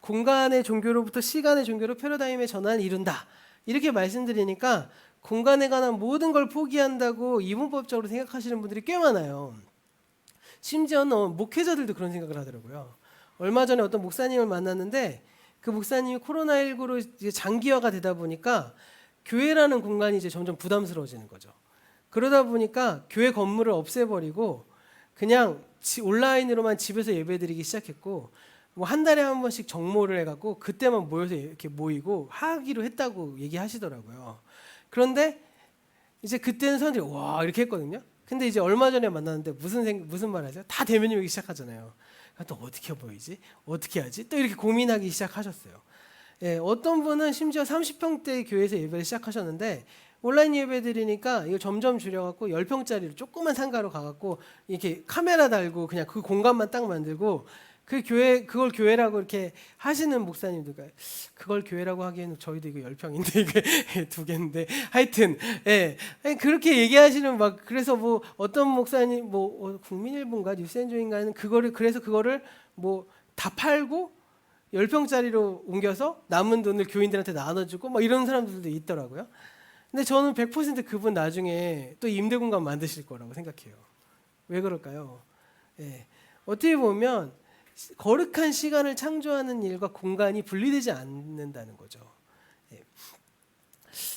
공간의 종교로부터 시간의 종교로 패러다임의 전환을 이룬다. 이렇게 말씀드리니까 공간에 관한 모든 걸 포기한다고 이분법적으로 생각하시는 분들이 꽤 많아요. 심지어는 목회자들도 그런 생각을 하더라고요. 얼마 전에 어떤 목사님을 만났는데 그 목사님이 코로나19로 이제 장기화가 되다 보니까 교회라는 공간이 이제 점점 부담스러워지는 거죠. 그러다 보니까 교회 건물을 없애버리고 그냥 온라인으로만 집에서 예배드리기 시작했고 뭐 한 달에 한 번씩 정모를 해갖고 그때만 모여서 이렇게 모이고 하기로 했다고 얘기하시더라고요. 그런데 이제 그때는 사람들이 와 이렇게 했거든요. 근데 이제 얼마 전에 만났는데 무슨 말 하세요? 다 대면이 오기 시작하잖아요. 또 어떻게 보이지? 어떻게 하지? 또 이렇게 고민하기 시작하셨어요. 어떤 분은 심지어 30평대 교회에서 예배를 시작하셨는데 온라인 예배 드리니까 이거 점점 줄여갖고 10평짜리로 조그만 상가로 가갖고 이렇게 카메라 달고 그냥 그 공간만 딱 만들고 그걸 교회라고 이렇게 하시는 목사님들, 그걸 교회라고 하기에는 저희도 이거 10평인데 이게 2개인데 하여튼 그렇게 얘기하시는 그래서 뭐 어떤 목사님 국민일보인가 뉴스엔조인가는 그거를 뭐 다 팔고 10평짜리로 옮겨서 남은 돈을 교인들한테 나눠주고 막 이런 사람들도 있더라고요. 근데 저는 100% 그분 나중에 또 임대 공간 만드실 거라고 생각해요. 왜 그럴까요? 어떻게 보면 거룩한 시간을 창조하는 일과 공간이 분리되지 않는다는 거죠.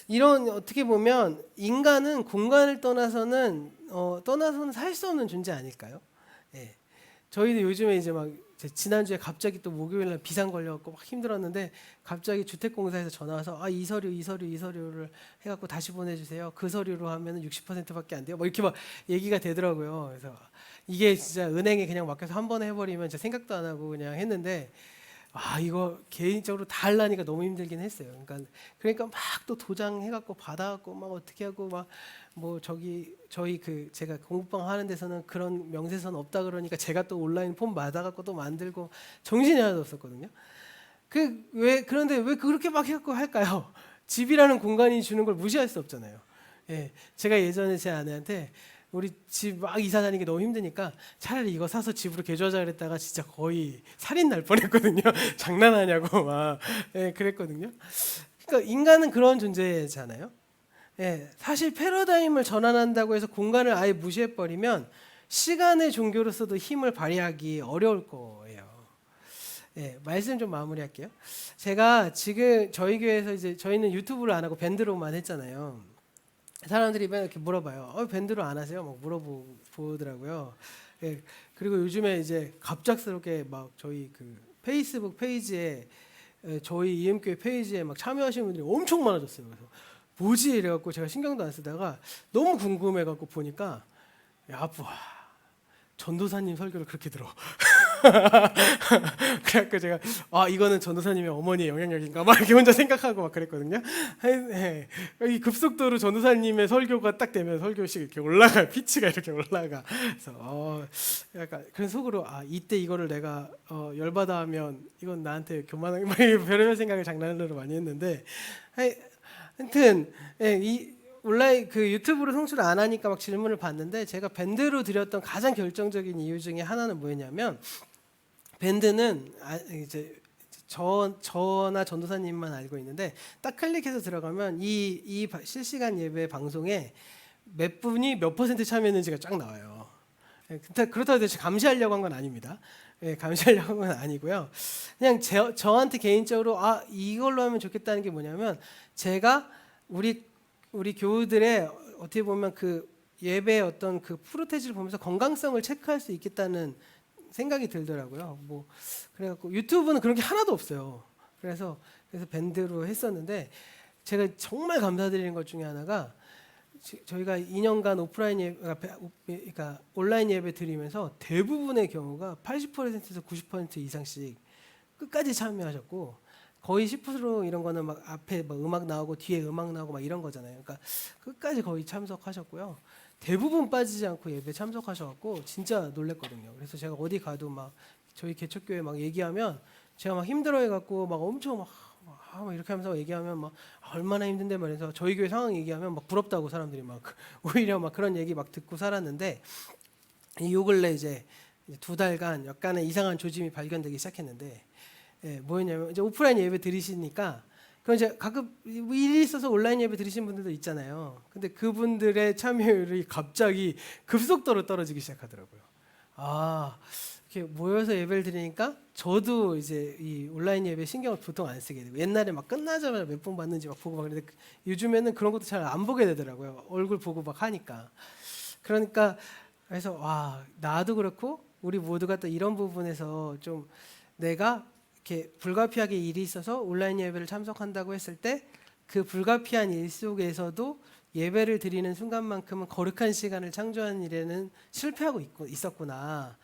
이런 어떻게 보면 인간은 공간을 떠나서는 살 수 없는 존재 아닐까요? 저희도 요즘에 이제 막 지난주에 갑자기 또 목요일날 비상 걸려갖고 막 힘들었는데 갑자기 주택공사에서 전화 와서 이 서류를 해갖고 다시 보내주세요. 그 서류로 하면 60%밖에 안 돼요. 뭐 이렇게 막 얘기가 되더라고요. 그래서 이게 진짜 은행에 그냥 맡겨서 한 번에 해버리면 진짜 생각도 안 하고 그냥 했는데 이거 개인적으로 다 하려니까 너무 힘들긴 했어요. 그러니까 막 또 도장해갖고 받아갖고 막 어떻게 하고 막 뭐 저희 제가 공부방 하는 데서는 그런 명세서는 없다 그러니까 제가 또 온라인 폼 받아갖고 또 만들고 정신이 하나도 없었거든요. 그런데 왜 그렇게 막 해갖고 할까요? 집이라는 공간이 주는 걸 무시할 수 없잖아요. 예, 제가 예전에 제 아내한테 우리 집 막 이사 다니기 너무 힘드니까 차라리 이거 사서 집으로 개조하자 그랬다가 진짜 거의 살인 날 뻔했거든요. 장난하냐고 막 그랬거든요. 그러니까 인간은 그런 존재잖아요. 사실 패러다임을 전환한다고 해서 공간을 아예 무시해버리면 시간의 종교로서도 힘을 발휘하기 어려울 거예요. 말씀 좀 마무리할게요. 제가 지금 저희 교회에서 이제 저희는 유튜브를 안 하고 밴드로만 했잖아요. 사람들이 맨날 이렇게 물어봐요. 밴드로 안 하세요? 막 물어보더라고요. 그리고 요즘에 이제 갑작스럽게 막 저희 그 페이스북 페이지에 저희 EM교회 페이지에 막 참여하시는 분들이 엄청 많아졌어요. 그래서 뭐지 이래갖고 제가 신경도 안 쓰다가 너무 궁금해갖고 보니까 전도사님 설교를 그렇게 들어. 그래갖고 제가 이거는 전도사님의 어머니의 영향력인가 막 이렇게 혼자 생각하고 막 그랬거든요. 이 급속도로 전도사님의 설교가 딱 되면 설교식 이렇게 올라가, 피치가 이렇게 올라가. 그래서 약간 그런 속으로 이때 이거를 내가 열받아 하면 이건 나한테 교만하게 막 별의별 생각을 장난으로 많이 했는데 하여튼 이 온라인 그 유튜브로 송출을 안 하니까 막 질문을 받는데 제가 밴드로 드렸던 가장 결정적인 이유 중에 하나는 뭐였냐면 밴드는 이제 저나 전도사님만 알고 있는데 딱 클릭해서 들어가면 이 실시간 예배 방송에 몇 분이 몇 퍼센트 참여했는지가 쫙 나와요. 그렇다고 해서 감시하려고 한 건 아닙니다. 감시하려고 한 건 아니고요. 그냥 저한테 개인적으로 이걸로 하면 좋겠다는 게 뭐냐면 제가 우리 교우들의 어떻게 보면 그 예배의 어떤 그 프로테지를 보면서 건강성을 체크할 수 있겠다는 생각이 들더라고요. 그래갖고 유튜브는 그런 게 하나도 없어요. 그래서 밴드로 했었는데 제가 정말 감사드리는 것 중에 하나가 저희가 2년간 오프라인 그러니까 온라인 예배 드리면서 대부분의 경우가 80%에서 90% 이상씩 끝까지 참여하셨고 거의 10% 이런 거는 막 앞에 막 음악 나오고 뒤에 음악 나오고 막 이런 거잖아요. 그러니까 끝까지 거의 참석하셨고요. 대부분 빠지지 않고 예배 참석하셔갖고 진짜 놀랬거든요. 그래서 제가 어디 가도 막 저희 개척교회 막 얘기하면 제가 막 힘들어해갖고 막 엄청 막 이렇게 하면서 얘기하면 막 얼마나 힘든데 말해서 저희 교회 상황 얘기하면 막 부럽다고 사람들이 막 오히려 막 그런 얘기 막 듣고 살았는데 요 근래 이제 2달간 약간의 이상한 조짐이 발견되기 시작했는데 뭐였냐면 이제 오프라인 예배 들으시니까 그럼 이제 가끔 일이 있어서 온라인 예배 들으시는 분들도 있잖아요. 근데 그분들의 참여율이 갑자기 급속도로 떨어지기 시작하더라고요. 이렇게 모여서 예배를 드리니까 저도 이제 이 온라인 예배 신경을 보통 안 쓰게 되고 옛날에 막 끝나자마자 몇 번 봤는지 막 보고 막 그랬는데 요즘에는 그런 것도 잘 안 보게 되더라고요. 얼굴 보고 막 하니까. 그러니까 그래서 나도 그렇고 우리 모두가 또 이런 부분에서 좀 내가 이렇게 불가피하게 일이 있어서 온라인 예배를 참석한다고 했을 때 그 불가피한 일 속에서도 예배를 드리는 순간만큼은 거룩한 시간을 창조하는 일에는 실패하고 있었구나.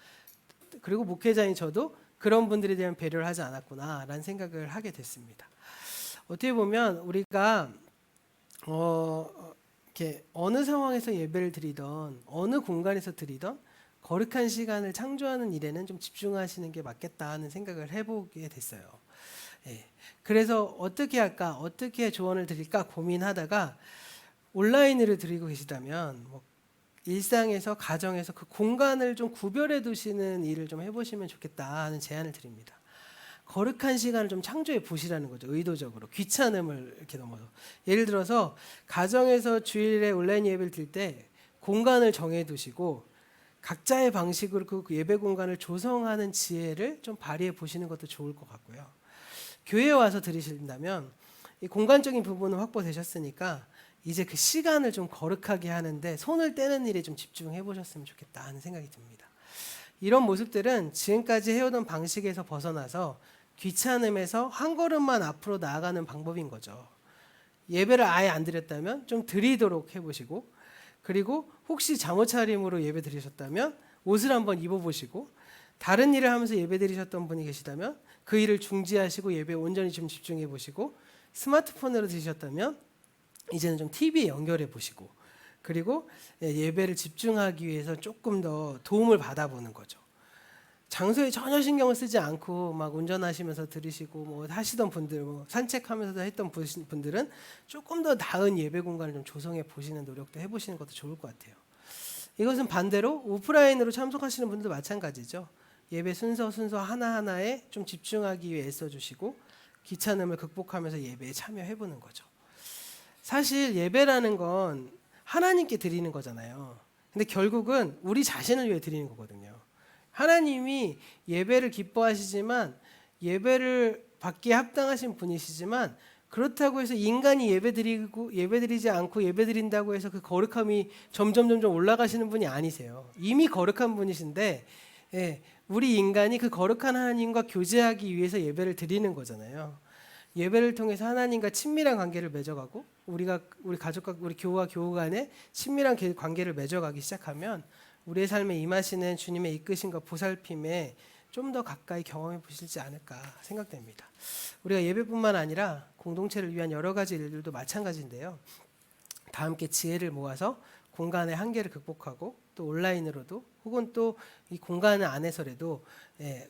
그리고 목회자인 저도 그런 분들에 대한 배려를 하지 않았구나라는 생각을 하게 됐습니다. 어떻게 보면 우리가 이렇게 어느 상황에서 예배를 드리던 어느 공간에서 드리던 거룩한 시간을 창조하는 일에는 좀 집중하시는 게 맞겠다 하는 생각을 해보게 됐어요. 그래서 어떻게 할까, 어떻게 조언을 드릴까 고민하다가 온라인으로 드리고 계시다면 일상에서 가정에서 그 공간을 좀 구별해 두시는 일을 좀 해보시면 좋겠다 하는 제안을 드립니다. 거룩한 시간을 좀 창조해 보시라는 거죠. 의도적으로 귀찮음을 이렇게 넘어서 예를 들어서 가정에서 주일에 온라인 예배를 드릴 때 공간을 정해 두시고 각자의 방식으로 그 예배 공간을 조성하는 지혜를 좀 발휘해 보시는 것도 좋을 것 같고요. 교회에 와서 들으신다면 이 공간적인 부분은 확보되셨으니까 이제 그 시간을 좀 거룩하게 하는데 손을 떼는 일에 좀 집중해 보셨으면 좋겠다 하는 생각이 듭니다. 이런 모습들은 지금까지 해오던 방식에서 벗어나서 귀찮음에서 한 걸음만 앞으로 나아가는 방법인 거죠. 예배를 아예 안 드렸다면 좀 드리도록 해보시고, 그리고 혹시 잠옷 차림으로 예배 드리셨다면 옷을 한번 입어보시고, 다른 일을 하면서 예배 드리셨던 분이 계시다면 그 일을 중지하시고 예배에 온전히 좀 집중해 보시고, 스마트폰으로 드리셨다면 이제는 좀 TV에 연결해 보시고, 그리고 예배를 집중하기 위해서 조금 더 도움을 받아보는 거죠. 장소에 전혀 신경을 쓰지 않고 막 운전하시면서 들으시고 뭐 하시던 분들, 뭐 산책하면서도 했던 분들은 조금 더 나은 예배 공간을 좀 조성해 보시는 노력도 해보시는 것도 좋을 것 같아요. 이것은 반대로 오프라인으로 참석하시는 분들도 마찬가지죠. 예배 순서 하나하나에 좀 집중하기 위해 애써주시고 귀찮음을 극복하면서 예배에 참여해보는 거죠. 사실 예배라는 건 하나님께 드리는 거잖아요. 근데 결국은 우리 자신을 위해 드리는 거거든요. 하나님이 예배를 기뻐하시지만, 예배를 받기에 합당하신 분이시지만, 그렇다고 해서 인간이 예배드리지 않고 예배드린다고 해서 그 거룩함이 점점 올라가시는 분이 아니세요. 이미 거룩한 분이신데, 우리 인간이 그 거룩한 하나님과 교제하기 위해서 예배를 드리는 거잖아요. 예배를 통해서 하나님과 친밀한 관계를 맺어가고, 우리 가족과 우리 교우와 교우 간에 친밀한 관계를 맺어가기 시작하면 우리의 삶에 임하시는 주님의 이끄심과 보살핌에 좀 더 가까이 경험해 보시지 않을까 생각됩니다. 우리가 예배뿐만 아니라 공동체를 위한 여러 가지 일들도 마찬가지인데요. 다 함께 지혜를 모아서 공간의 한계를 극복하고, 또 온라인으로도 혹은 또 이 공간 안에서라도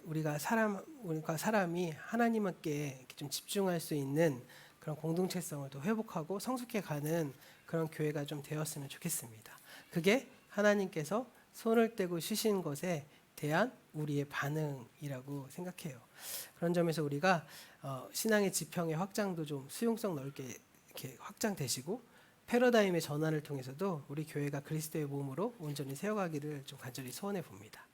우리가 사람이 하나님께 좀 집중할 수 있는 그런 공동체성을 또 회복하고 성숙해 가는 그런 교회가 좀 되었으면 좋겠습니다. 그게 하나님께서 손을 떼고 쉬신 것에 대한 우리의 반응이라고 생각해요. 그런 점에서 우리가 신앙의 지평의 확장도 좀 수용성 넓게 이렇게 확장되시고, 패러다임의 전환을 통해서도 우리 교회가 그리스도의 몸으로 온전히 세워가기를 좀 간절히 소원해 봅니다.